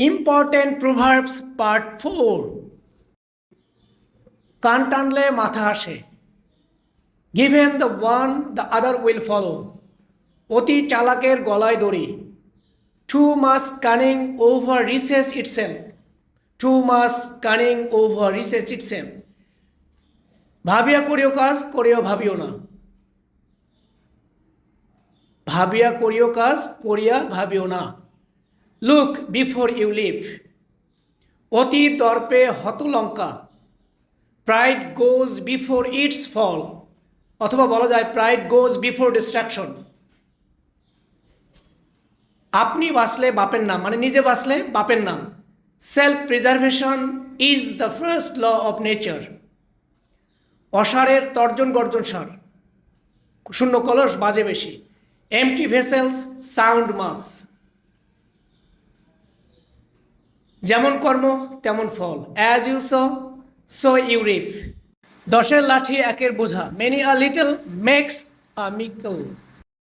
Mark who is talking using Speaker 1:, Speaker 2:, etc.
Speaker 1: Important প্রভার্বস part 4। কান টানলে মাথা আসে। Given the one the other will follow. অতি চালাকের গলায় দড়ি। Too much cunning overreaches itself. Too much cunning overreaches itself. ভাবিয়া করিও কাজ, করিও ভাবিও না। ভাবিয়া করিও কাজ, করিয়া ভাবিও না। Look before you leave. অতি দর্পে হতলঙ্কা। Pride goes before its fall. অথবা বলা যায় প্রাইড গোজ বিফোর ডিস্ট্রাকশন। আপনি বাঁচলে বাপের নাম, মানে নিজে বাঁচলে বাপের নাম। Self preservation is the first law of nature. অসারের তর্জন গর্জন সার। শূন্য কলস বাজে বেশি। Empty vessels sound much. যেমন কর্ম তেমন ফল। As you sow you reap. 10 লাঠি 1 বোঝা। Many a little makes a mickle.